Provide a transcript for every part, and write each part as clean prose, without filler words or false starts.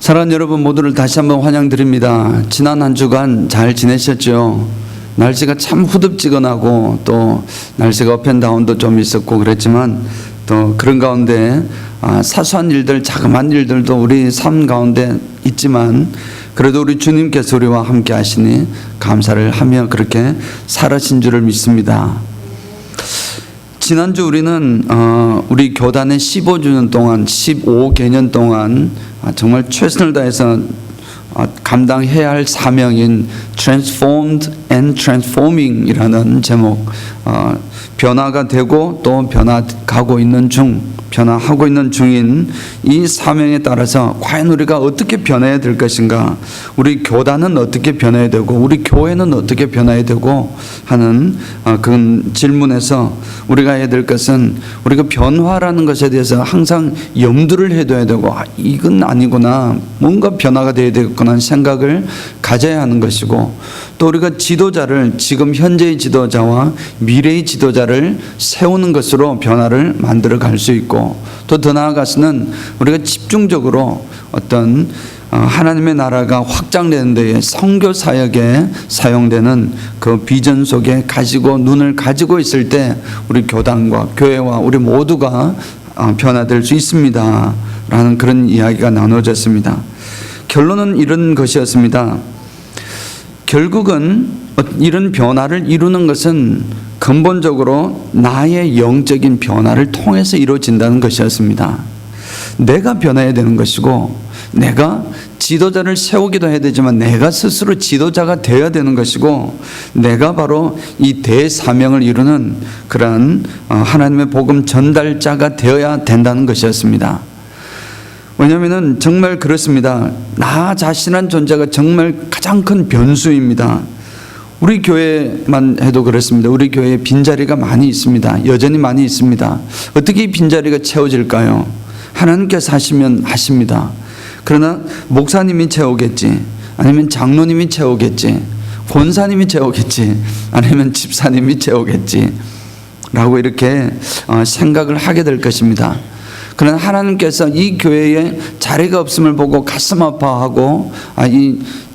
사랑하는 여러분 모두를 다시 한번 환영드립니다. 지난 한 주간 잘 지내셨죠? 날씨가 참 후덥지근하고 또 날씨가 업앤다운도 좀 있었고 그랬지만 또 그런 가운데 사소한 일들, 자그마한 일들도 우리 삶 가운데 있지만 그래도 우리 주님께서 우리와 함께 하시니 감사를 하며 그렇게 살아신 줄을 믿습니다. 지난주 우리는 우리 교단의 15주년 동안 15개년 동안 정말 최선을 다해서 감당해야 할 사명인 Transformed and Transforming 이라는 제목, 변화가 되고 또 변화하고 있는 중인 이 사명에 따라서 과연 우리가 어떻게 변해야 될 것인가, 우리 교단은 어떻게 변해야 되고 우리 교회는 어떻게 변해야 되고 하는 그 질문에서 우리가 해야 될 것은 우리가 변화라는 것에 대해서 항상 염두를 해둬야 되고 이건 아니구나, 뭔가 변화가 되어야 되겠구나 하는 생각을 가져야 하는 것이고, 또 우리가 지도자를 지금 현재의 지도자와 미래의 지도자를 세우는 것으로 변화를 만들어 갈 수 있고, 또 더 나아가서는 우리가 집중적으로 어떤 하나님의 나라가 확장되는 데에 선교 사역에 사용되는 그 비전 속에 눈을 가지고 있을 때 우리 교단과 교회와 우리 모두가 변화될 수 있습니다 라는 그런 이야기가 나눠졌습니다. 결론은 이런 것이었습니다. 결국은 이런 변화를 이루는 것은 근본적으로 나의 영적인 변화를 통해서 이루어진다는 것이었습니다. 내가 변해야 되는 것이고, 내가 지도자를 세우기도 해야 되지만 내가 스스로 지도자가 되어야 되는 것이고, 내가 바로 이 대사명을 이루는 그러한 하나님의 복음 전달자가 되어야 된다는 것이었습니다. 왜냐하면 정말 그렇습니다. 나 자신한 존재가 정말 가장 큰 변수입니다. 우리 교회만 해도 그렇습니다. 우리 교회에 빈자리가 많이 있습니다. 여전히 많이 있습니다. 어떻게 이 빈자리가 채워질까요? 하나님께서 하시면 하십니다. 그러나 목사님이 채우겠지, 아니면 장로님이 채우겠지, 권사님이 채우겠지, 아니면 집사님이 채우겠지 라고 이렇게 생각을 하게 될 것입니다. 그러나 하나님께서 이 교회에 자리가 없음을 보고 가슴 아파하고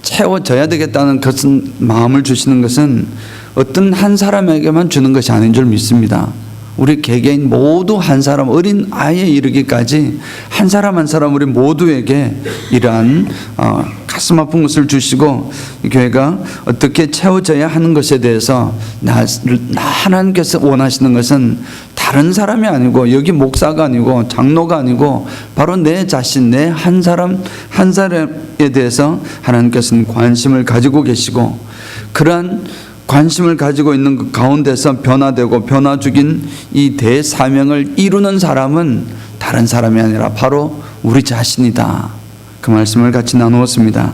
채워져야 되겠다는 것은 마음을 주시는 것은 어떤 한 사람에게만 주는 것이 아닌 줄 믿습니다. 우리 개개인 모두 한 사람, 어린 아이에 이르기까지 한 사람 한 사람 우리 모두에게 이러한 가슴 아픈 것을 주시고, 교회가 어떻게 채워져야 하는 것에 대해서 하나님께서 원하시는 것은 다른 사람이 아니고, 여기 목사가 아니고 장로가 아니고 바로 내 자신, 내 한 사람 한 사람에 대해서 하나님께서는 관심을 가지고 계시고, 그러한 관심을 가지고 있는 그 가운데서 변화되고 변화 죽인 이 대사명을 이루는 사람은 다른 사람이 아니라 바로 우리 자신이다. 그 말씀을 같이 나누었습니다.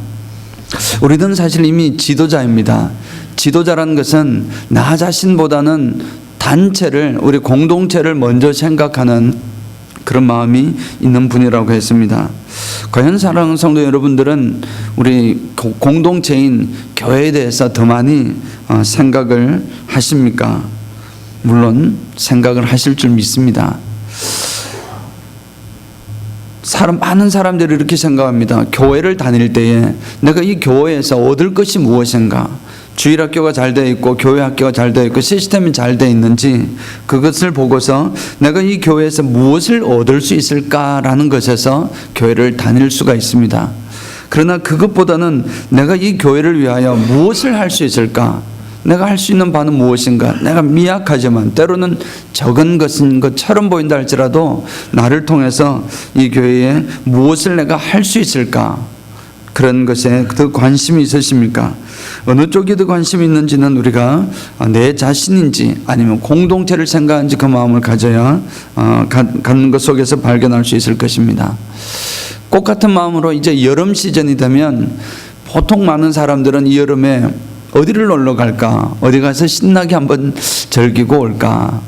우리는 사실 이미 지도자입니다. 지도자라는 것은 나 자신보다는 단체를, 우리 공동체를 먼저 생각하는 그런 마음이 있는 분이라고 했습니다. 과연 사랑하는 성도 여러분들은 우리 공동체인 교회에 대해서 더 많이 생각을 하십니까? 물론 생각을 하실 줄 믿습니다. 많은 사람들이 이렇게 생각합니다. 교회를 다닐 때에 내가 이 교회에서 얻을 것이 무엇인가? 주일학교가 잘 되어 있고 교회 학교가 잘 되어 있고 시스템이 잘 되어 있는지, 그것을 보고서 내가 이 교회에서 무엇을 얻을 수 있을까라는 것에서 교회를 다닐 수가 있습니다. 그러나 그것보다는 내가 이 교회를 위하여 무엇을 할 수 있을까? 내가 할 수 있는 바는 무엇인가? 내가 미약하지만 때로는 적은 것인 것처럼 보인다 할지라도 나를 통해서 이 교회에 무엇을 내가 할 수 있을까? 그런 것에 더 관심이 있으십니까? 어느 쪽에 더 관심이 있는지는 우리가 내 자신인지 아니면 공동체를 생각하는지 그 마음을 가져야 갖는 것 속에서 발견할 수 있을 것입니다. 꽃 같은 마음으로 이제 여름 시즌이 되면 보통 많은 사람들은 이 여름에 어디를 놀러 갈까? 어디 가서 신나게 한번 즐기고 올까?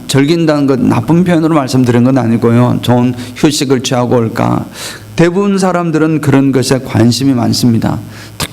즐긴다는 것 나쁜 표현으로 말씀드린 건 아니고요. 좋은 휴식을 취하고 올까? 대부분 사람들은 그런 것에 관심이 많습니다.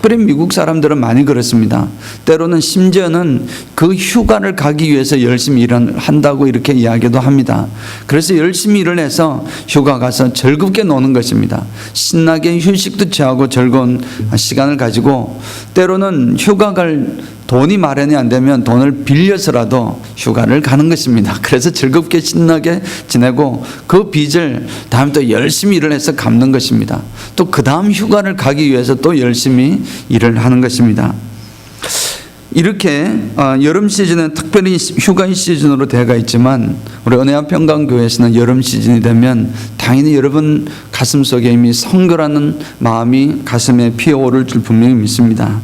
특별히 미국 사람들은 많이 그렇습니다. 때로는 심지어는 그 휴가를 가기 위해서 열심히 일한다고 이렇게 이야기도 합니다. 그래서 열심히 일을 해서 휴가 가서 즐겁게 노는 것입니다. 신나게 휴식도 취하고 즐거운 시간을 가지고, 때로는 휴가 갈 돈이 마련이 안 되면 돈을 빌려서라도 휴가를 가는 것입니다. 그래서 즐겁게 신나게 지내고 그 빚을 다음에 또 열심히 일을 해서 갚는 것입니다. 또 그 다음 휴가를 가기 위해서 또 열심히 일을 하는 것입니다. 이렇게 여름 시즌은 특별히 휴가의 시즌으로 되어가 있지만, 우리 은혜와 평강교회에서는 여름 시즌이 되면 당연히 여러분 가슴속에 이미 선교라는 마음이 가슴에 피어오를 줄 분명히 믿습니다.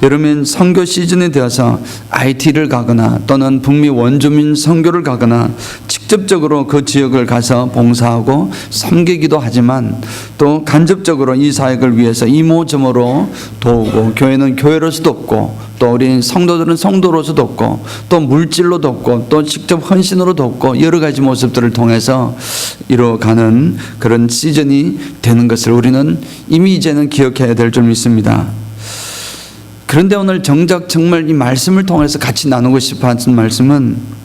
여름엔 선교 시즌이 되어서 IT를 가거나 또는 북미 원주민 선교를 가거나 직접적으로 그 지역을 가서 봉사하고 섬기기도 하지만, 또 간접적으로 이 사역을 위해서 이모저모로 도우고, 교회는 교회로서 돕고, 또 우리 성도들은 성도로서 돕고, 또 물질로 돕고, 또 직접 헌신으로 돕고, 여러 가지 모습들을 통해서 이루어가는 그런 시즌이 되는 것을 우리는 이미 이제는 기억해야 될 줄 믿습니다. 그런데 오늘 정작 정말 이 말씀을 통해서 같이 나누고 싶어 하는 말씀은,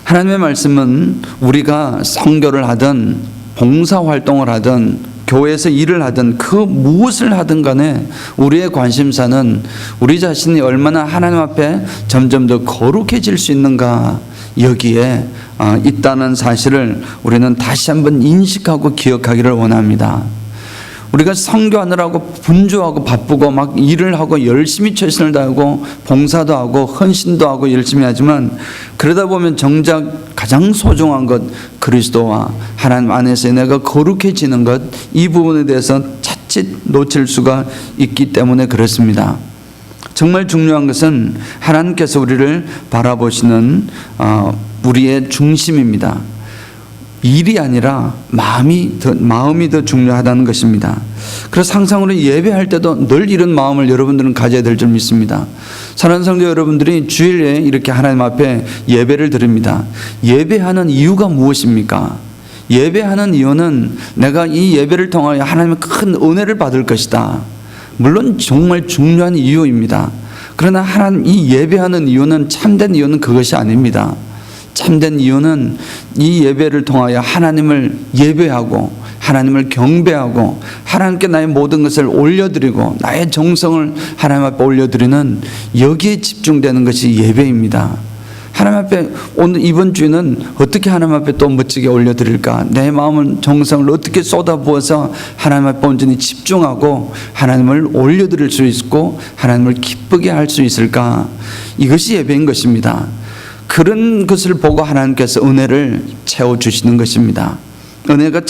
하나님의 말씀은 우리가 선교를 하든 봉사활동을 하든 교회에서 일을 하든 그 무엇을 하든 간에 우리의 관심사는 우리 자신이 얼마나 하나님 앞에 점점 더 거룩해질 수 있는가, 여기에 있다는 사실을 우리는 다시 한번 인식하고 기억하기를 원합니다. 우리가 선교하느라고 분주하고 바쁘고 막 일을 하고 열심히 최선을 다하고 봉사도 하고 헌신도 하고 열심히 하지만, 그러다 보면 정작 가장 소중한 것, 그리스도와 하나님 안에서 내가 거룩해지는 것, 이 부분에 대해서 자칫 놓칠 수가 있기 때문에 그렇습니다. 정말 중요한 것은 하나님께서 우리를 바라보시는 우리의 중심입니다. 일이 아니라 마음이 더 중요하다는 것입니다. 그래서 항상 우리 예배할 때도 늘 이런 마음을 여러분들은 가져야 될 줄 믿습니다. 사랑하는 성도 여러분들이 주일에 이렇게 하나님 앞에 예배를 드립니다. 예배하는 이유가 무엇입니까? 예배하는 이유는 내가 이 예배를 통하여 하나님의 큰 은혜를 받을 것이다. 물론 정말 중요한 이유입니다. 그러나 하나님, 이 예배하는 이유는, 참된 이유는 그것이 아닙니다. 참된 이유는 이 예배를 통하여 하나님을 예배하고 하나님을 경배하고 하나님께 나의 모든 것을 올려드리고 나의 정성을 하나님 앞에 올려드리는, 여기에 집중되는 것이 예배입니다. 하나님 앞에 오늘 이번 주에는 어떻게 하나님 앞에 또 멋지게 올려드릴까, 내 마음을 정성을 어떻게 쏟아부어서 하나님 앞에 온전히 집중하고 하나님을 올려드릴 수 있고 하나님을 기쁘게 할 수 있을까, 이것이 예배인 것입니다. 그런 것을 보고 하나님께서 은혜를 채워주시는 것입니다. 은혜가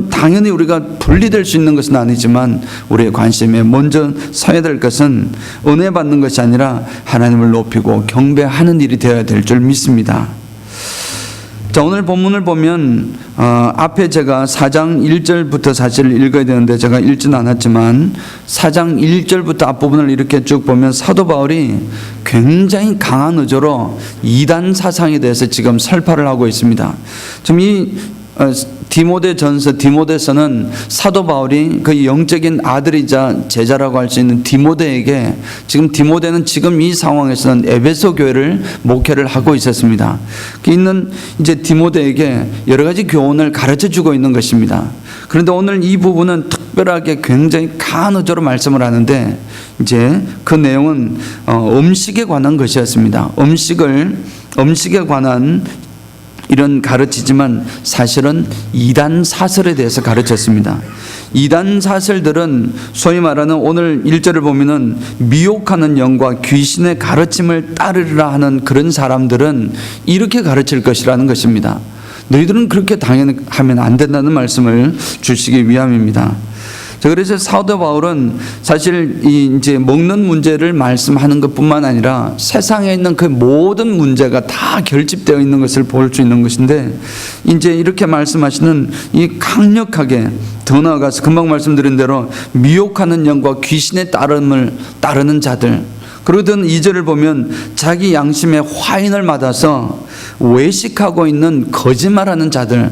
당연히 우리가 분리될 수 있는 것은 아니지만, 우리의 관심에 먼저 서야 될 것은 은혜 받는 것이 아니라 하나님을 높이고 경배하는 일이 되어야 될 줄 믿습니다. 자, 오늘 본문을 보면 앞에 제가 4장 1절부터 사실 읽어야 되는데 제가 읽지는 않았지만, 4장 1절부터 앞부분을 이렇게 쭉 보면 사도 바울이 굉장히 강한 의조로 이단 사상에 대해서 지금 설파를 하고 있습니다. 지금 이 디모데서는 사도 바울이 그 영적인 아들이자 제자라고 할 수 있는 디모데에게, 디모데는 지금 이 상황에서는 에베소 교회를 목회를 하고 있었습니다. 있는 이제 디모데에게 여러 가지 교훈을 가르쳐 주고 있는 것입니다. 그런데 오늘 이 부분은 특별하게 굉장히 강한 의조로 말씀을 하는데, 이제 그 내용은 음식에 관한 것이었습니다. 음식에 관한 이런 가르치지만 사실은 이단 사설에 대해서 가르쳤습니다. 이단 사설들은 소위 말하는 오늘 1절을 보면은 미혹하는 영과 귀신의 가르침을 따르라 하는 그런 사람들은 이렇게 가르칠 것이라는 것입니다. 너희들은 그렇게 당연히 하면 안 된다는 말씀을 주시기 위함입니다. 그래서 사도 바울은 사실 이제 먹는 문제를 말씀하는 것뿐만 아니라 세상에 있는 그 모든 문제가 다 결집되어 있는 것을 볼 수 있는 것인데, 이제 이렇게 말씀하시는 이 강력하게 더 나아가서 금방 말씀드린 대로 미혹하는 영과 귀신의 따르는 자들, 그러던 2절을 보면 자기 양심에 화인을 맞아서 외식하고 있는 거짓말하는 자들,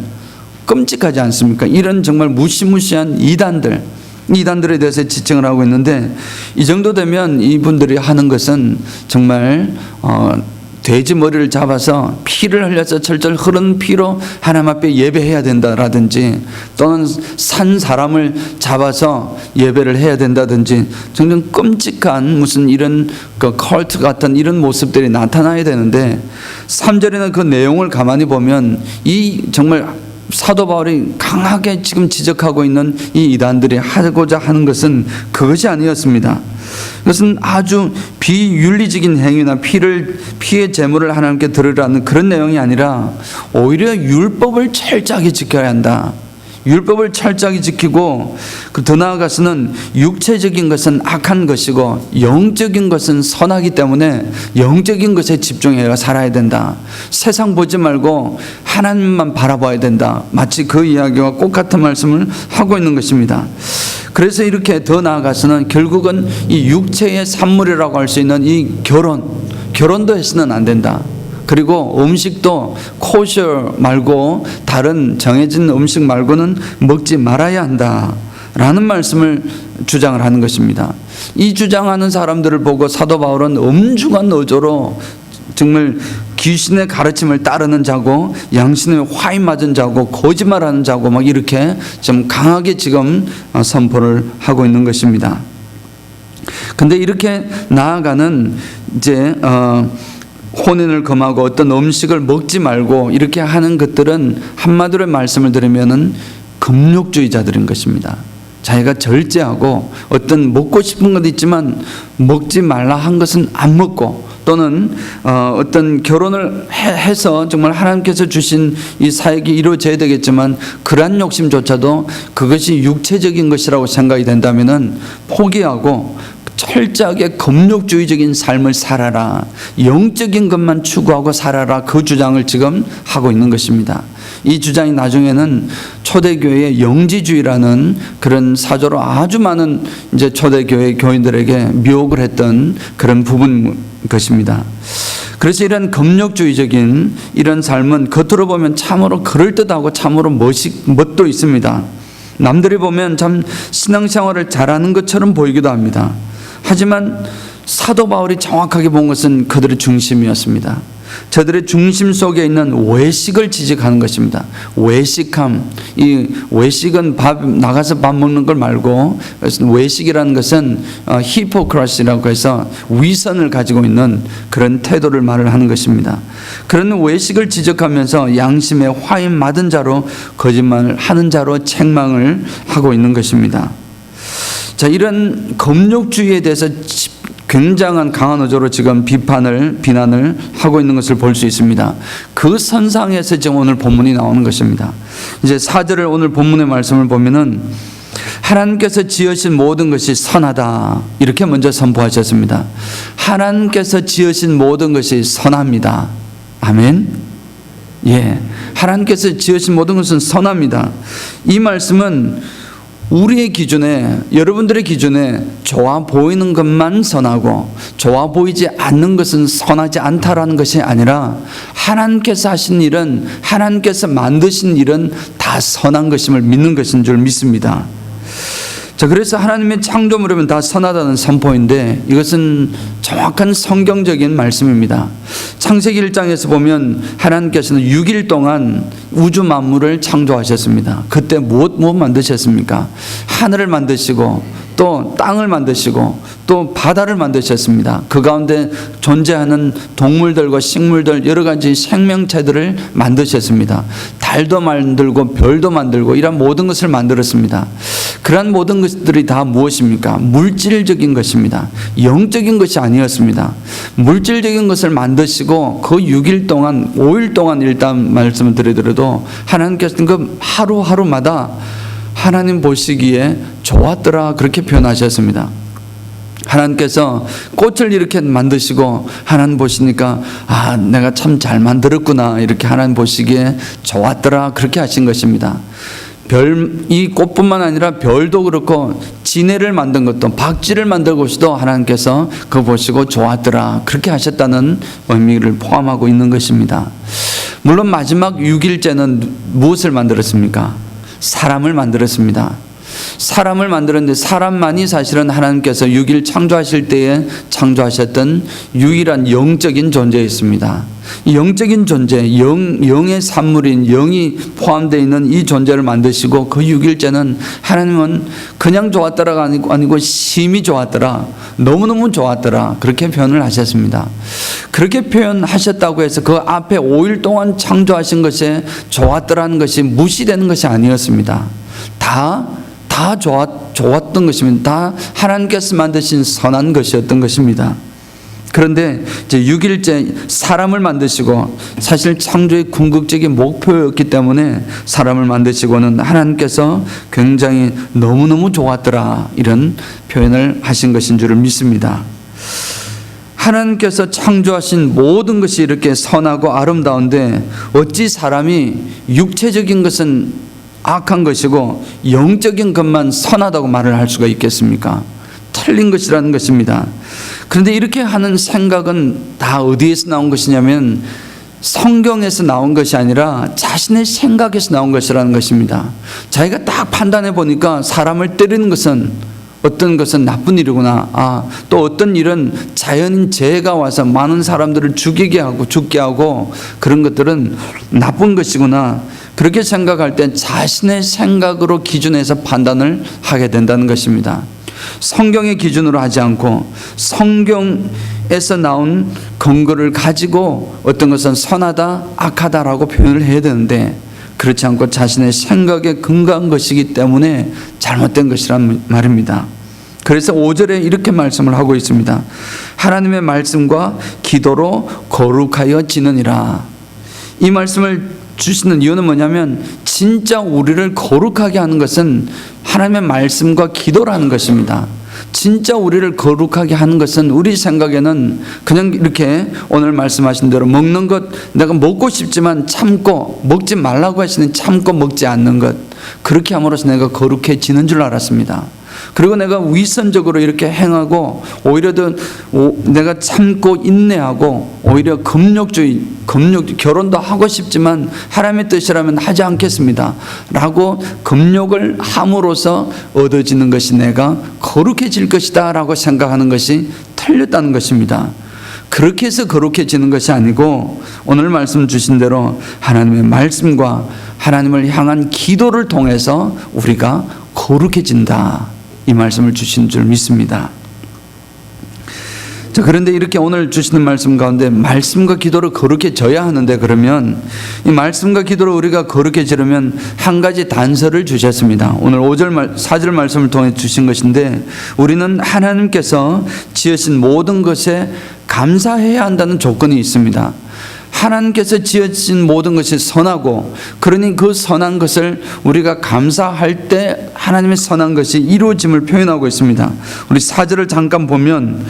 끔찍하지 않습니까? 이런 정말 무시무시한 이단들, 이단들에 대해서 지칭을 하고 있는데, 이 정도 되면 이분들이 하는 것은 정말 돼지 머리를 잡아서 피를 흘려서 철철 흐르는 피로 하나님 앞에 예배해야 된다라든지, 또는 산 사람을 잡아서 예배를 해야 된다든지, 정말 끔찍한 무슨 이런 그 컬트 같은 이런 모습들이 나타나야 되는데, 3절에는 그 내용을 가만히 보면 이 정말 사도 바울이 강하게 지금 지적하고 있는 이 이단들이 하고자 하는 것은 그것이 아니었습니다. 그것은 아주 비윤리적인 행위나 피의 제물을 하나님께 드리라는 그런 내용이 아니라, 오히려 율법을 철저하게 지켜야 한다. 율법을 철저하게 지키고, 더 나아가서는 육체적인 것은 악한 것이고 영적인 것은 선하기 때문에 영적인 것에 집중해서 살아야 된다. 세상 보지 말고 하나님만 바라봐야 된다. 마치 그 이야기와 똑같은 말씀을 하고 있는 것입니다. 그래서 이렇게 더 나아가서는 결국은 이 육체의 산물이라고 할 수 있는 이 결혼도 해서는 안 된다. 그리고 음식도 코셔 말고 다른 정해진 음식 말고는 먹지 말아야 한다 라는 말씀을 주장을 하는 것입니다. 이 주장하는 사람들을 보고 사도 바울은 엄중한 어조로 정말 귀신의 가르침을 따르는 자고, 양심에 화인 맞은 자고, 거짓말하는 자고, 막 이렇게 좀 강하게 지금 선포를 하고 있는 것입니다. 근데 이렇게 나아가는 이제 혼인을 금하고 어떤 음식을 먹지 말고 이렇게 하는 것들은 한마디로 말씀을 드리면은 금욕주의자들인 것입니다. 자기가 절제하고 어떤 먹고 싶은 것도 있지만 먹지 말라 한 것은 안 먹고, 또는 어떤 결혼을 해서 정말 하나님께서 주신 이 사역이 이루어져야 되겠지만 그러한 욕심조차도 그것이 육체적인 것이라고 생각이 된다면은 포기하고 철저하게 금욕주의적인 삶을 살아라, 영적인 것만 추구하고 살아라, 그 주장을 지금 하고 있는 것입니다. 이 주장이 나중에는 초대교회의 영지주의라는 그런 사조로 아주 많은 이제 초대교회 교인들에게 미혹을 했던 그런 부분 것입니다. 그래서 이런 금욕주의적인 이런 삶은 겉으로 보면 참으로 그럴듯하고 참으로 멋도 있습니다. 남들이 보면 참 신앙생활을 잘하는 것처럼 보이기도 합니다. 하지만 사도 바울이 정확하게 본 것은 그들의 중심이었습니다. 저들의 중심 속에 있는 외식을 지적하는 것입니다. 외식함, 이 외식은 나가서 밥 먹는 걸 말고, 외식이라는 것은 히포크라시라고 해서 위선을 가지고 있는 그런 태도를 말을 하는 것입니다. 그런 외식을 지적하면서 양심에 화인 맞은 자로, 거짓말을 하는 자로 책망을 하고 있는 것입니다. 자, 이런 금욕주의에 대해서 굉장한 강한 어조로 지금 비난을 하고 있는 것을 볼 수 있습니다. 그 선상에서 지금 오늘 본문이 나오는 것입니다. 이제 4절을 오늘 본문의 말씀을 보면은 하나님께서 지으신 모든 것이 선하다, 이렇게 먼저 선포하셨습니다. 하나님께서 지으신 모든 것이 선합니다. 아멘. 예, 하나님께서 지으신 모든 것은 선합니다. 이 말씀은 우리의 기준에, 여러분들의 기준에 좋아 보이는 것만 선하고 좋아 보이지 않는 것은 선하지 않다라는 것이 아니라, 하나님께서 하신 일은, 하나님께서 만드신 일은 다 선한 것임을 믿는 것인 줄 믿습니다. 자, 그래서 하나님의 창조물이면 다 선하다는 선포인데, 이것은 정확한 성경적인 말씀입니다. 창세기 1장에서 보면 하나님께서는 6일 동안 우주 만물을 창조하셨습니다. 그때 무엇 만드셨습니까? 하늘을 만드시고, 또 땅을 만드시고, 또 바다를 만드셨습니다. 그 가운데 존재하는 동물들과 식물들, 여러 가지 생명체들을 만드셨습니다. 달도 만들고 별도 만들고 이런 모든 것을 만들었습니다. 그러한 모든 것들이 다 무엇입니까? 물질적인 것입니다. 영적인 것이 아니었습니다. 물질적인 것을 만드시고 그 6일 동안, 5일 동안 일단 말씀을 드리더라도 하나님께서는 그 하루하루마다 하나님 보시기에 좋았더라, 그렇게 표현하셨습니다. 하나님께서 꽃을 이렇게 만드시고 하나님 보시니까 내가 참 잘 만들었구나, 이렇게 하나님 보시기에 좋았더라, 그렇게 하신 것입니다. 이 꽃뿐만 아니라 별도 그렇고 지네를 만든 것도, 박쥐를 만든 것도 하나님께서 그거 보시고 좋았더라, 그렇게 하셨다는 의미를 포함하고 있는 것입니다. 물론 마지막 6일째는 무엇을 만들었습니까? 사람을 만들었습니다. 사람을 만들었는데 사람만이 사실은 하나님께서 6일 창조하실 때에 창조하셨던 유일한 영적인 존재였습니다. 이 영적인 존재, 영의 산물인 영이 포함되어 있는 이 존재를 만드시고 그 6일째는 하나님은 그냥 좋았더라가 아니고 심히 좋았더라, 너무너무 좋았더라, 그렇게 표현을 하셨습니다. 그렇게 표현하셨다고 해서 그 앞에 5일 동안 창조하신 것에 좋았더라는 것이 무시되는 것이 아니었습니다. 다 좋았던 것입니다. 다 하나님께서 만드신 선한 것이었던 것입니다. 그런데 이제 6일째 사람을 만드시고, 사실 창조의 궁극적인 목표였기 때문에 사람을 만드시고는 하나님께서 굉장히 너무너무 좋았더라, 이런 표현을 하신 것인 줄을 믿습니다. 하나님께서 창조하신 모든 것이 이렇게 선하고 아름다운데 어찌 사람이 육체적인 것은 악한 것이고 영적인 것만 선하다고 말을 할 수가 있겠습니까? 틀린 것이라는 것입니다. 그런데 이렇게 하는 생각은 다 어디에서 나온 것이냐면 성경에서 나온 것이 아니라 자신의 생각에서 나온 것이라는 것입니다. 자기가 딱 판단해 보니까 사람을 때리는 것은, 어떤 것은 나쁜 일이구나, 또 어떤 일은 자연인 재해가 와서 많은 사람들을 죽게 하고 그런 것들은 나쁜 것이구나, 그렇게 생각할 때 자신의 생각으로 기준해서 판단을 하게 된다는 것입니다. 성경의 기준으로 하지 않고 성경에서 나온 근거를 가지고 어떤 것은 선하다, 악하다라고 표현을 해야 되는데 그렇지 않고 자신의 생각에 근거한 것이기 때문에 잘못된 것이란 말입니다. 그래서 5절에 이렇게 말씀을 하고 있습니다. 하나님의 말씀과 기도로 거룩하여지느니라. 이 말씀을 주시는 이유는 뭐냐면 진짜 우리를 거룩하게 하는 것은 하나님의 말씀과 기도라는 것입니다. 진짜 우리를 거룩하게 하는 것은 우리 생각에는 그냥 이렇게 오늘 말씀하신 대로 먹는 것, 내가 먹고 싶지만 참고, 먹지 말라고 하시는 참고 먹지 않는 것, 그렇게 함으로써 내가 거룩해지는 줄 알았습니다. 그리고 내가 위선적으로 이렇게 행하고 오히려 더 내가 참고 인내하고 오히려 금욕주의, 결혼도 하고 싶지만 하나님의 뜻이라면 하지 않겠습니다 라고 금욕을 함으로써 얻어지는 것이 내가 거룩해질 것이다 라고 생각하는 것이 틀렸다는 것입니다. 그렇게 해서 거룩해지는 것이 아니고 오늘 말씀 주신 대로 하나님의 말씀과 하나님을 향한 기도를 통해서 우리가 거룩해진다, 이 말씀을 주신 줄 믿습니다. 자, 그런데 이렇게 오늘 주시는 말씀 가운데 말씀과 기도로 거룩해져야 하는데, 그러면 이 말씀과 기도로 우리가 거룩해지려면 한 가지 단서를 주셨습니다. 오늘 4절 말씀을 통해 주신 것인데, 우리는 하나님께서 지으신 모든 것에 감사해야 한다는 조건이 있습니다. 하나님께서 지으신 모든 것이 선하고, 그러니 그 선한 것을 우리가 감사할 때 하나님의 선한 것이 이루어짐을 표현하고 있습니다. 우리 4절을 잠깐 보면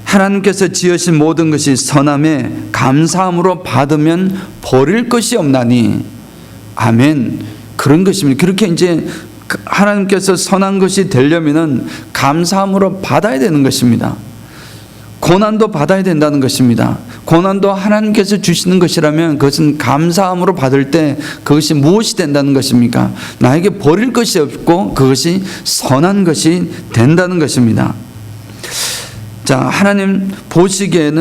하나님께서 지으신 모든 것이 선함에 감사함으로 받으면 버릴 것이 없나니. 아멘. 그런 것입니다. 그렇게 이제 하나님께서 선한 것이 되려면은 감사함으로 받아야 되는 것입니다. 고난도 받아야 된다는 것입니다. 고난도 하나님께서 주시는 것이라면 그것은 감사함으로 받을 때 그것이 무엇이 된다는 것입니까? 나에게 버릴 것이 없고 그것이 선한 것이 된다는 것입니다. 자, 하나님 보시기에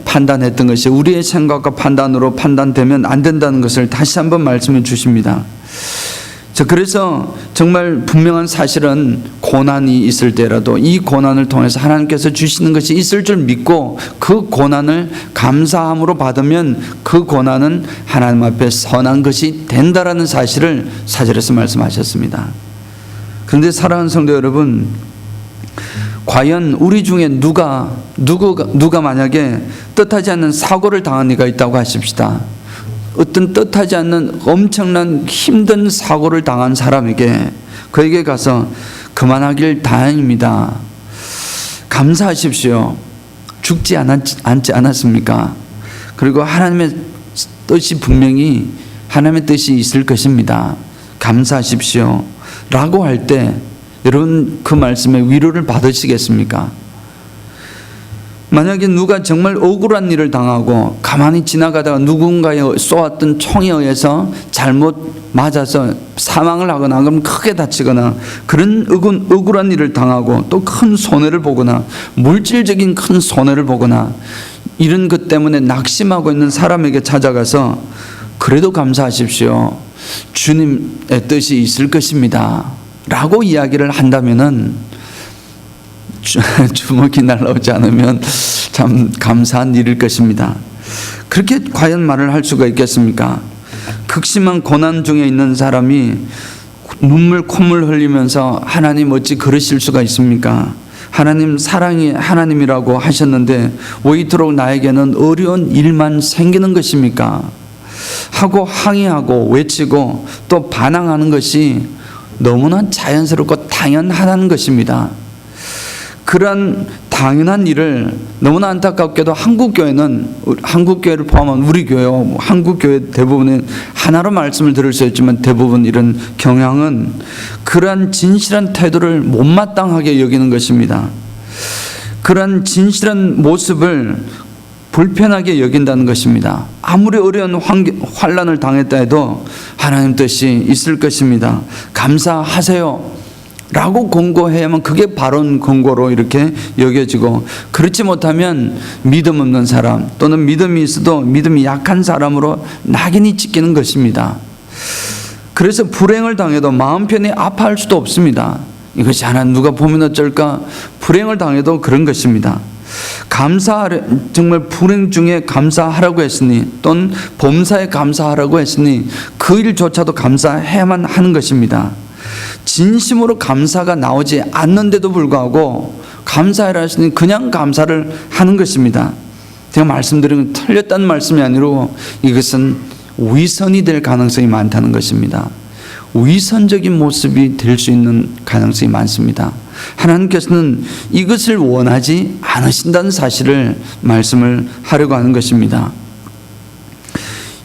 판단했던 것이 우리의 생각과 판단으로 판단되면 안 된다는 것을 다시 한번 말씀해 주십니다. 자, 그래서 정말 분명한 사실은 고난이 있을 때라도 이 고난을 통해서 하나님께서 주시는 것이 있을 줄 믿고 그 고난을 감사함으로 받으면 그 고난은 하나님 앞에 선한 것이 된다라는 사실을 4절에서 말씀하셨습니다. 그런데 사랑하는 성도 여러분, 과연 우리 중에 누가 만약에 뜻하지 않는 사고를 당한 이가 있다고 하십시다. 어떤 뜻하지 않는 엄청난 힘든 사고를 당한 사람에게, 그에게 가서 그만하길 다행입니다, 감사하십시오, 죽지 않지 않았습니까? 그리고 하나님의 뜻이 분명히 하나님의 뜻이 있을 것입니다, 감사하십시오 라고 할 때 여러분 그 말씀에 위로를 받으시겠습니까? 만약에 누가 정말 억울한 일을 당하고 가만히 지나가다가 누군가의 쏘았던 총에 의해서 잘못 맞아서 사망을 하거나 그럼 크게 다치거나 그런 억울한 일을 당하고 또 큰 손해를 보거나 물질적인 큰 손해를 보거나 이런 것 때문에 낙심하고 있는 사람에게 찾아가서 그래도 감사하십시오. 주님의 뜻이 있을 것입니다. 라고 이야기를 한다면은 주먹이 날라오지 않으면 참 감사한 일일 것입니다. 그렇게 과연 말을 할 수가 있겠습니까? 극심한 고난 중에 있는 사람이 눈물 콧물 흘리면서 하나님 어찌 그러실 수가 있습니까? 하나님 사랑이 하나님이라고 하셨는데 왜 이토록 나에게는 어려운 일만 생기는 것입니까? 하고 항의하고 외치고 또 반항하는 것이 너무나 자연스럽고 당연하다는 것입니다. 그런 당연한 일을 너무나 안타깝게도 한국교회를 포함한 우리 교회와 한국교회 대부분은 하나로 말씀을 들을 수 있지만 대부분 이런 경향은 그러한 진실한 태도를 못마땅하게 여기는 것입니다. 그러한 진실한 모습을 불편하게 여긴다는 것입니다. 아무리 어려운 환난을 당했다 해도 하나님 뜻이 있을 것입니다. 감사하세요 라고 권고해야만 그게 바른 권고로 이렇게 여겨지고, 그렇지 못하면 믿음 없는 사람 또는 믿음이 있어도 믿음이 약한 사람으로 낙인이 찍히는 것입니다. 그래서 불행을 당해도 마음 편히 아파할 수도 없습니다. 이것이 하나 누가 보면 어쩔까, 불행을 당해도 그런 것입니다. 정말 불행 중에 감사하라고 했으니 또는 범사에 감사하라고 했으니 그 일조차도 감사해야만 하는 것입니다. 진심으로 감사가 나오지 않는데도 불구하고 감사해라 하시니 그냥 감사를 하는 것입니다. 제가 말씀드린 건 틀렸다는 말씀이 아니고 이것은 위선이 될 가능성이 많다는 것입니다. 위선적인 모습이 될 수 있는 가능성이 많습니다. 하나님께서는 이것을 원하지 않으신다는 사실을 말씀을 하려고 하는 것입니다.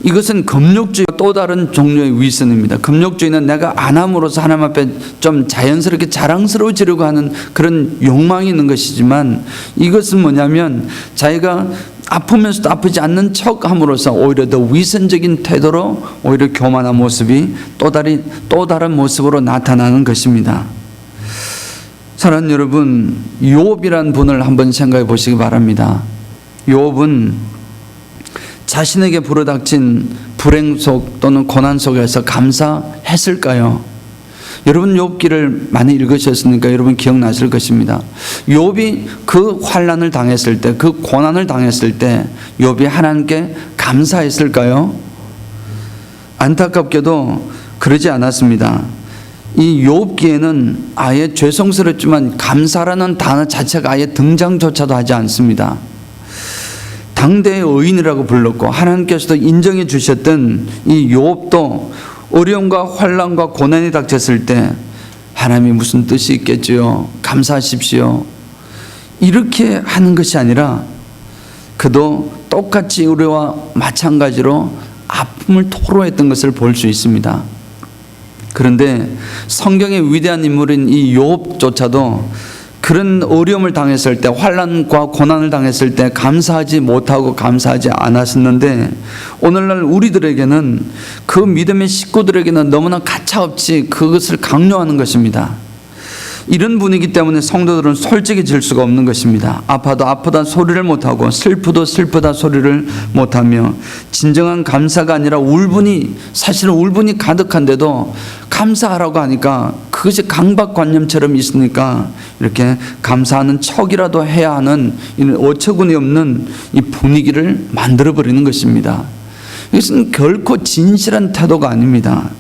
이것은 금욕주의와 또 다른 종류의 위선입니다. 금욕주의는 내가 안 함으로써 하나님 앞에 좀 자연스럽게 자랑스러워지려고 하는 그런 욕망이 있는 것이지만, 이것은 뭐냐면 자기가 아프면서도 아프지 않는 척함으로써 오히려 더 위선적인 태도로 오히려 교만한 모습이 또 다른 모습으로 나타나는 것입니다. 사랑하는 여러분, 욥이라는 분을 한번 생각해 보시기 바랍니다. 욥은 자신에게 불어닥친 불행 속 또는 고난 속에서 감사했을까요? 여러분 욥기를 많이 읽으셨으니까 여러분 기억나실 것입니다. 욥이 그 환난을 당했을 때, 그 고난을 당했을 때 욥이 하나님께 감사했을까요? 안타깝게도 그러지 않았습니다. 이 욥기에는 아예 죄송스럽지만 감사라는 단어 자체가 아예 등장조차도 하지 않습니다. 당대의 의인이라고 불렀고 하나님께서도 인정해 주셨던 이 욥도 어려움과 환난과 고난이 닥쳤을 때 하나님이 무슨 뜻이 있겠지요, 감사하십시오, 이렇게 하는 것이 아니라 그도 똑같이 우리와 마찬가지로 아픔을 토로했던 것을 볼 수 있습니다. 그런데 성경의 위대한 인물인 이 욥조차도 그런 어려움을 당했을 때, 환난과 고난을 당했을 때 감사하지 못하고 감사하지 않았었는데, 오늘날 우리들에게는 그 믿음의 식구들에게는 너무나 가차없이 그것을 강요하는 것입니다. 이런 분위기 때문에 성도들은 솔직해질 수가 없는 것입니다. 아파도 아프다 소리를 못하고 슬프도 슬프다 소리를 못하며 진정한 감사가 아니라 사실은 울분이 가득한데도 감사하라고 하니까 그것이 강박관념처럼 있으니까 이렇게 감사하는 척이라도 해야 하는 이런 어처구니 없는 이 분위기를 만들어버리는 것입니다. 이것은 결코 진실한 태도가 아닙니다.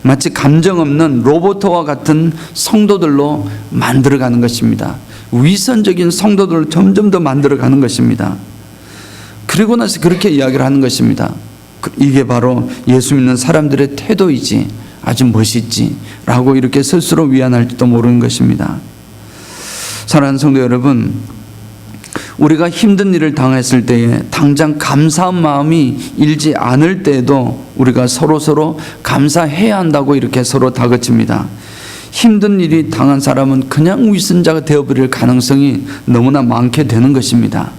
마치 감정 없는 로봇과 같은 성도들로 만들어가는 것입니다. 위선적인 성도들을 점점 더 만들어가는 것입니다. 그리고 나서 그렇게 이야기를 하는 것입니다. 이게 바로 예수 믿는 사람들의 태도이지, 아주 멋있지 라고 이렇게 스스로 위안할지도 모르는 것입니다. 사랑하는 성도 여러분, 우리가 힘든 일을 당했을 때에 당장 감사한 마음이 일지 않을 때에도 우리가 서로 감사해야 한다고 이렇게 서로 다그칩니다. 힘든 일이 당한 사람은 그냥 위선자가 되어버릴 가능성이 너무나 많게 되는 것입니다.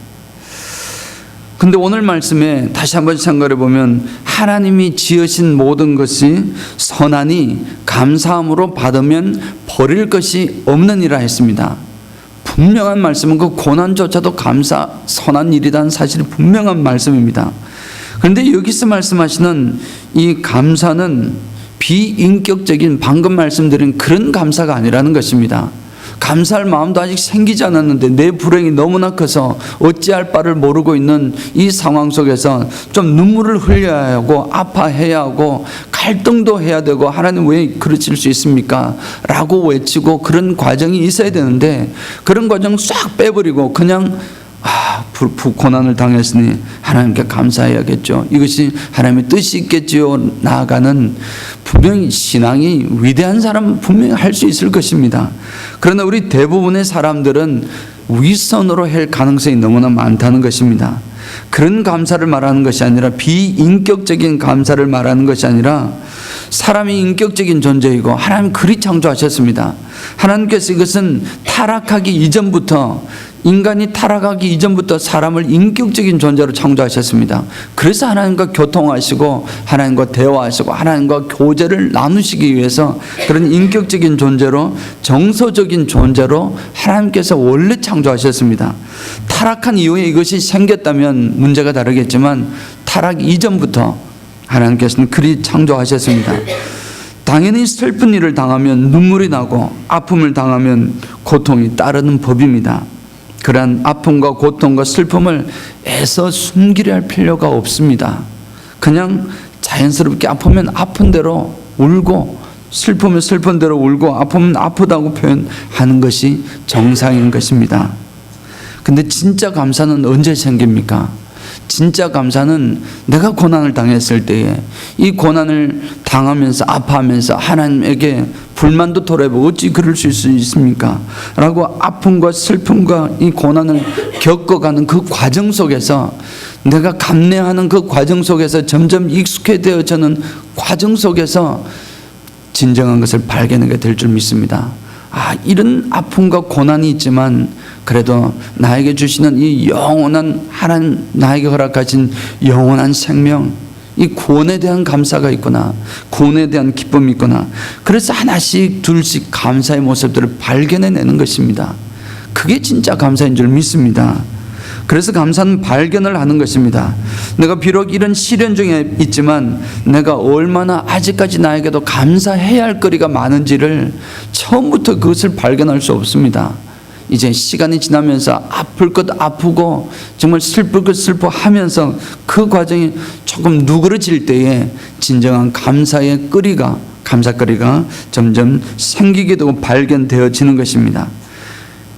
근데 오늘 말씀에 다시 한번 생각해 보면 하나님이 지으신 모든 것이 선하니 감사함으로 받으면 버릴 것이 없느니라 했습니다. 분명한 말씀은 그 고난조차도 선한 일이라는 사실이 분명한 말씀입니다. 그런데 여기서 말씀하시는 이 감사는 비인격적인 방금 말씀드린 그런 감사가 아니라는 것입니다. 감사할 마음도 아직 생기지 않았는데 내 불행이 너무나 커서 어찌할 바를 모르고 있는 이 상황 속에서 좀 눈물을 흘려야 하고 아파해야 하고 갈등도 해야 되고 하나님 왜 그러실 수 있습니까? 라고 외치고 그런 과정이 있어야 되는데 그런 과정 싹 빼버리고 그냥 고난을 당했으니 하나님께 감사해야겠죠. 이것이 하나님의 뜻이 있겠지요. 나아가는 분명히 신앙이 위대한 사람은 분명히 할 수 있을 것입니다. 그러나 우리 대부분의 사람들은 위선으로 할 가능성이 너무나 많다는 것입니다. 그런 감사를 말하는 것이 아니라 비인격적인 감사를 말하는 것이 아니라 사람이 인격적인 존재이고 하나님 그리 창조하셨습니다. 하나님께서 이것은 타락하기 이전부터 인간이 타락하기 이전부터 사람을 인격적인 존재로 창조하셨습니다. 그래서 하나님과 교통하시고 하나님과 대화하시고 하나님과 교제를 나누시기 위해서 그런 인격적인 존재로 정서적인 존재로 하나님께서 원래 창조하셨습니다. 타락한 이후에 이것이 생겼다면 문제가 다르겠지만 타락 이전부터 하나님께서는 그리 창조하셨습니다. 당연히 슬픈 일을 당하면 눈물이 나고 아픔을 당하면 고통이 따르는 법입니다. 그러한 아픔과 고통과 슬픔을 애써 숨기려 할 필요가 없습니다. 그냥 자연스럽게 아프면 아픈 대로 울고 슬프면 슬픈 대로 울고 아프면 아프다고 표현하는 것이 정상인 것입니다. 근데 진짜 감사는 언제 생깁니까? 진짜 감사는 내가 고난을 당했을 때에 이 고난을 당하면서 아파하면서 하나님에게 불만도 토로해보고 어찌 그럴 수 있습니까? 라고 아픔과 슬픔과 이 고난을 겪어가는 그 과정 속에서 내가 감내하는 그 과정 속에서 점점 익숙해져가는 과정 속에서 진정한 것을 발견하게 될 줄 믿습니다. 이런 아픔과 고난이 있지만 그래도 나에게 주시는 이 영원한 하나님 나에게 허락하신 영원한 생명 이 구원에 대한 감사가 있구나. 구원에 대한 기쁨이 있구나. 그래서 하나씩 둘씩 감사의 모습들을 발견해내는 것입니다. 그게 진짜 감사인 줄 믿습니다. 그래서 감사는 발견을 하는 것입니다. 내가 비록 이런 시련 중에 있지만 내가 얼마나 아직까지 나에게도 감사해야 할 거리가 많은지를 처음부터 그것을 발견할 수 없습니다. 이제 시간이 지나면서 아플 것 아프고 정말 슬플 것 슬퍼하면서 그 과정이 조금 누그러질 때에 진정한 감사의 감사거리가 점점 생기게 되고 발견되어지는 것입니다.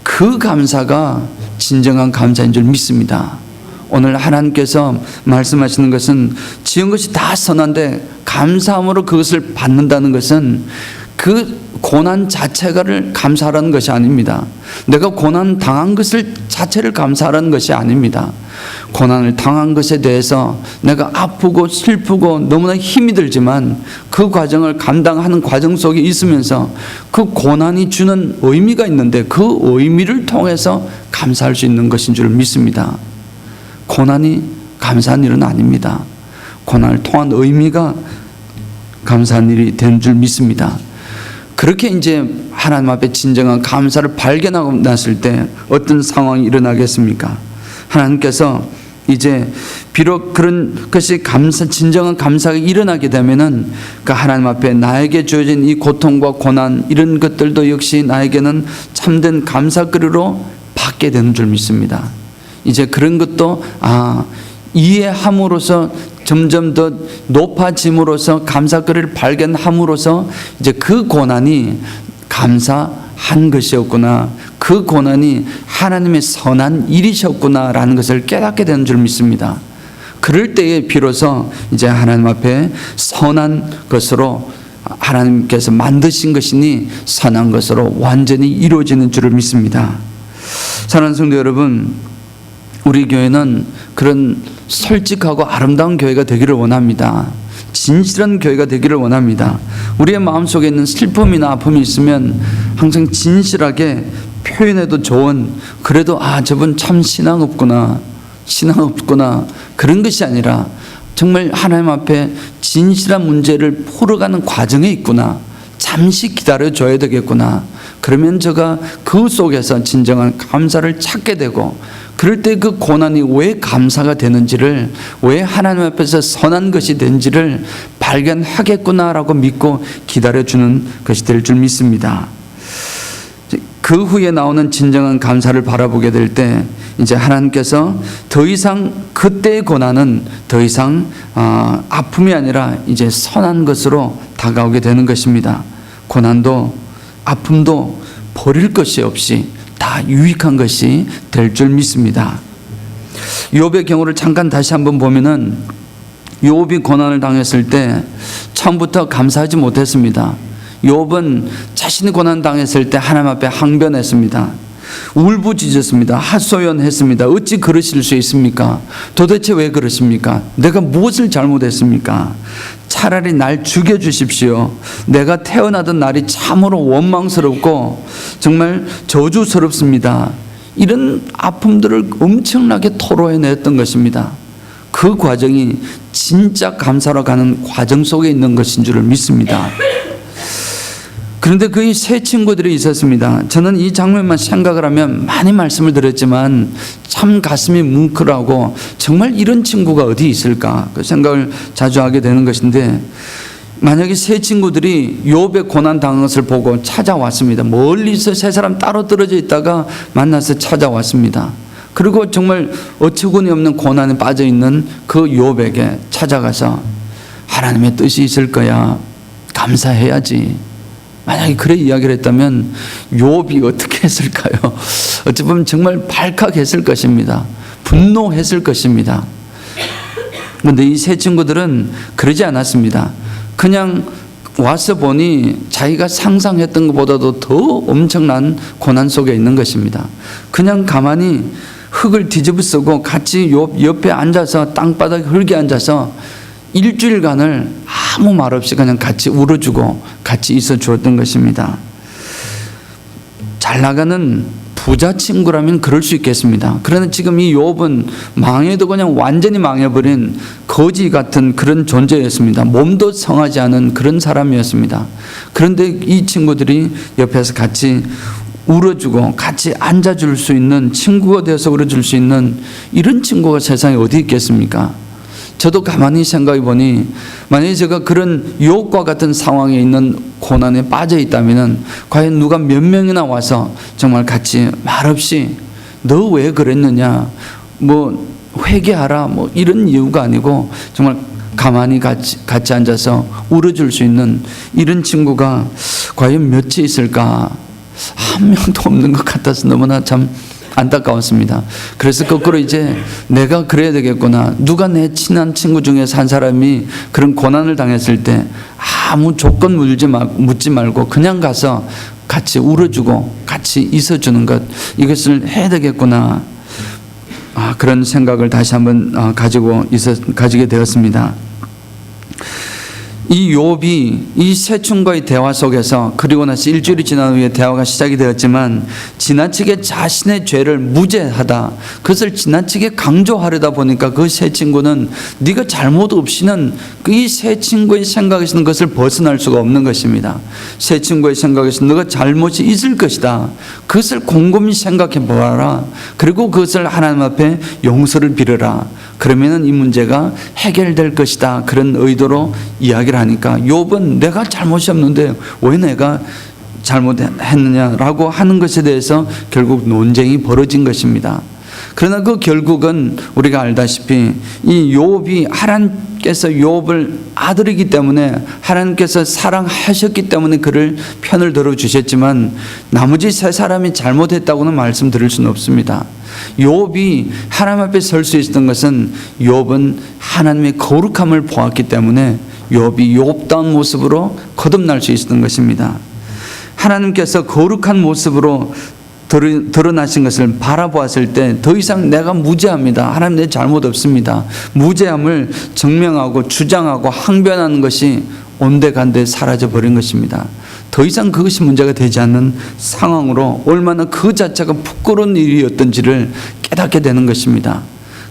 그 감사가 진정한 감사인 줄 믿습니다. 오늘 하나님께서 말씀하시는 것은 지은 것이 다 선한데 감사함으로 그것을 받는다는 것은 그 고난 자체를 감사하라는 것이 아닙니다. 내가 고난 당한 것을 자체를 감사하라는 것이 아닙니다. 고난을 당한 것에 대해서 내가 아프고 슬프고 너무나 힘이 들지만 그 과정을 감당하는 과정 속에 있으면서 그 고난이 주는 의미가 있는데 그 의미를 통해서 감사할 수 있는 것인 줄 믿습니다. 고난이 감사한 일은 아닙니다. 고난을 통한 의미가 감사한 일이 된 줄 믿습니다. 그렇게 이제 하나님 앞에 진정한 감사를 발견하고 났을 때 어떤 상황이 일어나겠습니까? 하나님께서 이제 비록 그런 것이 진정한 감사가 일어나게 되면은 그 하나님 앞에 나에게 주어진 이 고통과 고난 이런 것들도 역시 나에게는 참된 감사거리로 받게 되는 줄 믿습니다. 이제 그런 것도 이해함으로써 점점 더 높아짐으로써 감사거리를 발견함으로써 이제 그 고난이 감사한 것이었구나. 그 고난이 하나님의 선한 일이셨구나라는 것을 깨닫게 되는 줄 믿습니다. 그럴 때에 비로소 이제 하나님 앞에 선한 것으로 하나님께서 만드신 것이니 선한 것으로 완전히 이루어지는 줄을 믿습니다. 사랑하는 성도 여러분, 우리 교회는 그런 솔직하고 아름다운 교회가 되기를 원합니다. 진실한 교회가 되기를 원합니다. 우리의 마음속에 있는 슬픔이나 아픔이 있으면 항상 진실하게 표현해도 좋은, 그래도 저분 참 신앙 없구나, 신앙 없구나, 그런 것이 아니라 정말 하나님 앞에 진실한 문제를 풀어가는 과정에 있구나, 잠시 기다려줘야 되겠구나, 그러면 제가 그 속에서 진정한 감사를 찾게 되고, 그럴 때 그 고난이 왜 감사가 되는지를, 왜 하나님 앞에서 선한 것이 된지를 발견하겠구나라고 믿고 기다려주는 것이 될 줄 믿습니다. 그 후에 나오는 진정한 감사를 바라보게 될 때 이제 하나님께서 더 이상 그때의 고난은 더 이상 아픔이 아니라 이제 선한 것으로 다가오게 되는 것입니다. 고난도 아픔도 버릴 것이 없이 다 유익한 것이 될 줄 믿습니다. 욥의 경우를 잠깐 다시 한번 보면은 욥이 고난을 당했을 때 처음부터 감사하지 못했습니다. 욥은 자신이 고난 당했을 때 하나님 앞에 항변했습니다. 울부짖었습니다. 하소연했습니다. 어찌 그러실 수 있습니까? 도대체 왜 그러십니까? 내가 무엇을 잘못했습니까? 차라리 날 죽여주십시오. 내가 태어나던 날이 참으로 원망스럽고 정말 저주스럽습니다. 이런 아픔들을 엄청나게 토로해냈던 것입니다. 그 과정이 진짜 감사로 가는 과정 속에 있는 것인 줄을 믿습니다. 그런데 그의 세 친구들이 있었습니다. 저는 이 장면만 생각을 하면 많이 말씀을 드렸지만 참 가슴이 뭉클하고 정말 이런 친구가 어디 있을까 그 생각을 자주 하게 되는 것인데, 만약에 세 친구들이 욥의 고난 당한 것을 보고 찾아왔습니다. 멀리서 세 사람 따로 떨어져 있다가 만나서 찾아왔습니다. 그리고 정말 어처구니 없는 고난에 빠져 있는 그 욥에게 찾아가서 하나님의 뜻이 있을 거야, 감사해야지, 만약에 그래 이야기를 했다면 욥이 어떻게 했을까요? 어찌 보면 정말 발칵했을 것입니다. 분노했을 것입니다. 그런데 이 세 친구들은 그러지 않았습니다. 그냥 와서 보니 자기가 상상했던 것보다도 더 엄청난 고난 속에 있는 것입니다. 그냥 가만히 흙을 뒤집어 쓰고 같이 욥 옆에 앉아서 땅바닥에 흙에 앉아서 일주일간을 아무 말 없이 그냥 같이 울어주고 같이 있어 주었던 것입니다. 잘 나가는 부자 친구라면 그럴 수 있겠습니다. 그러나 지금 이 욥은 망해도 그냥 완전히 망해버린 거지 같은 그런 존재였습니다. 몸도 성하지 않은 그런 사람이었습니다. 그런데 이 친구들이 옆에서 같이 울어주고 같이 앉아줄 수 있는, 친구가 되어서 울어줄 수 있는 이런 친구가 세상에 어디 있겠습니까? 저도 가만히 생각해 보니 만약에 제가 그런 욥과 같은 상황에 있는 고난에 빠져 있다면 과연 누가 몇 명이나 와서 정말 같이 말없이 너 왜 그랬느냐, 뭐 회개하라, 뭐 이런 이유가 아니고 정말 가만히 같이 앉아서 울어줄 수 있는 이런 친구가 과연 몇이 있을까? 한 명도 없는 것 같아서 너무나 참 안타까웠습니다. 그래서 거꾸로 이제 내가 그래야 되겠구나. 누가 내 친한 친구 중에서 한 사람이 그런 고난을 당했을 때 아무 조건 묻지 말고 그냥 가서 같이 울어주고 같이 있어주는 것, 이것을 해야 되겠구나. 그런 생각을 다시 한번 가지게 되었습니다. 이 욥이 이 세 친구의 대화 속에서, 그리고 나서 일주일이 지난 후에 대화가 시작이 되었지만 지나치게 자신의 죄를 무죄하다, 그것을 지나치게 강조하려다 보니까 그 세 친구는 네가 잘못 없이는 이 세 친구의 생각에서는 그것을 벗어날 수가 없는 것입니다. 세 친구의 생각에서 너가 잘못이 있을 것이다, 그것을 곰곰이 생각해 보아라. 그리고 그것을 하나님 앞에 용서를 빌어라. 그러면은 이 문제가 해결될 것이다. 그런 의도로 이야기를 하니까 욥은 내가 잘못이 없는데 왜 내가 잘못했느냐라고 하는 것에 대해서 결국 논쟁이 벌어진 것입니다. 그러나 그 결국은 우리가 알다시피 이 욥이 하나님께서 욥을 아들이기 때문에, 하나님께서 사랑하셨기 때문에 그를 편을 들어주셨지만 나머지 세 사람이 잘못했다고는 말씀드릴 수는 없습니다. 욥이 하나님 앞에 설 수 있었던 것은 욥은 하나님의 거룩함을 보았기 때문에 욥이 욥다운 모습으로 거듭날 수 있었던 것입니다. 하나님께서 거룩한 모습으로 드러나신 것을 바라보았을 때 더 이상 내가 무죄합니다, 하나님 내 잘못 없습니다, 무죄함을 증명하고 주장하고 항변하는 것이 온데간데 사라져버린 것입니다. 더 이상 그것이 문제가 되지 않는 상황으로 얼마나 그 자체가 부끄러운 일이었던지를 깨닫게 되는 것입니다.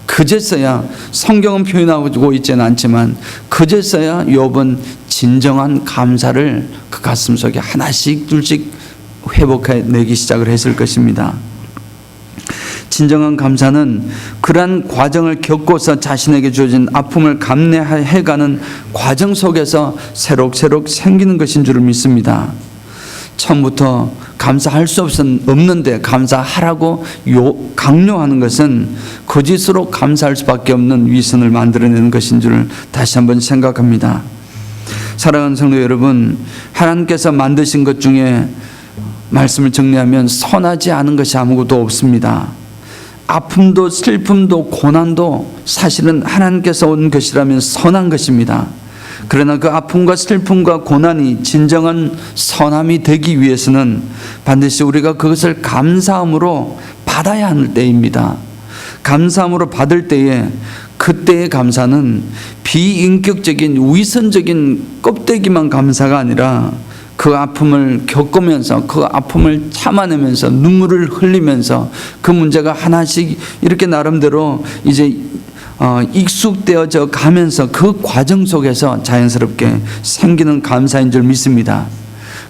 그제서야, 성경은 표현하고 있지는 않지만 그제서야 욥은 진정한 감사를 그 가슴속에 하나씩 둘씩 회복해내기 시작을 했을 것입니다. 진정한 감사는 그러한 과정을 겪고서 자신에게 주어진 아픔을 감내해가는 과정 속에서 새록새록 생기는 것인 줄 믿습니다. 처음부터 감사할 수 없는데 감사하라고 강요하는 것은 거짓으로 감사할 수밖에 없는 위선을 만들어내는 것인 줄 다시 한번 생각합니다. 사랑하는 성도 여러분, 하나님께서 만드신 것 중에 말씀을 정리하면 선하지 않은 것이 아무것도 없습니다. 아픔도 슬픔도 고난도 사실은 하나님께서 온 것이라면 선한 것입니다. 그러나 그 아픔과 슬픔과 고난이 진정한 선함이 되기 위해서는 반드시 우리가 그것을 감사함으로 받아야 하는 때입니다. 감사함으로 받을 때에 그때의 감사는 비인격적인 위선적인 껍데기만 감사가 아니라 그 아픔을 겪으면서 그 아픔을 참아내면서 눈물을 흘리면서 그 문제가 하나씩 이렇게 나름대로 이제 익숙되어져 가면서 그 과정 속에서 자연스럽게 생기는 감사인 줄 믿습니다.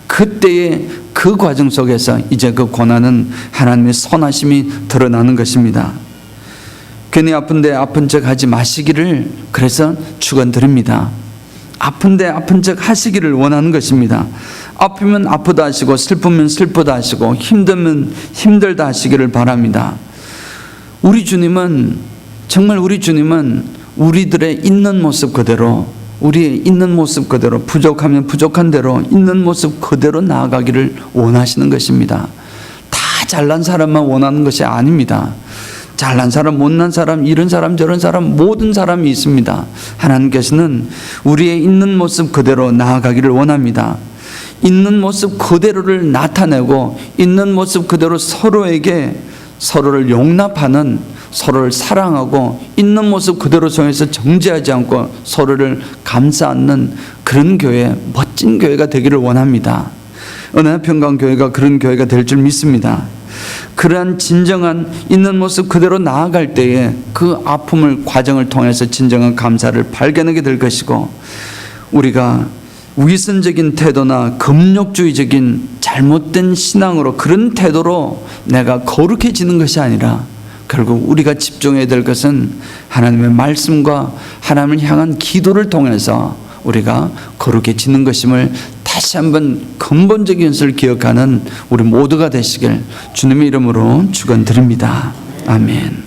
그때의 그 과정 속에서 이제 그 고난은 하나님의 선하심이 드러나는 것입니다. 괜히 아픈데 아픈 척 하지 마시기를 그래서 축원드립니다. 아픈데 아픈 척 하시기를 원하는 것입니다. 아프면 아프다 하시고 슬프면 슬프다 하시고 힘들면 힘들다 하시기를 바랍니다. 우리 주님은 정말 우리들의 있는 모습 그대로, 우리의 있는 모습 그대로, 부족하면 부족한 대로 있는 모습 그대로 나아가기를 원하시는 것입니다. 다 잘난 사람만 원하는 것이 아닙니다. 잘난 사람, 못난 사람, 이런 사람, 저런 사람, 모든 사람이 있습니다. 하나님께서는 우리의 있는 모습 그대로 나아가기를 원합니다. 있는 모습 그대로를 나타내고 있는 모습 그대로 서로에게 서로를 용납하는, 서로를 사랑하고 있는 모습 그대로 통해서 정죄하지 않고 서로를 감싸 안는 그런 교회, 멋진 교회가 되기를 원합니다. 은혜평강교회가 그런 교회가 될 줄 믿습니다. 그러한 진정한 있는 모습 그대로 나아갈 때에 그 아픔을 과정을 통해서 진정한 감사를 발견하게 될 것이고, 우리가 위선적인 태도나 금욕주의적인 잘못된 신앙으로 그런 태도로 내가 거룩해지는 것이 아니라 결국 우리가 집중해야 될 것은 하나님의 말씀과 하나님을 향한 기도를 통해서 우리가 거룩해지는 것임을 다시 한번 근본적인 것을 기억하는 우리 모두가 되시길 주님의 이름으로 축원드립니다. 아멘.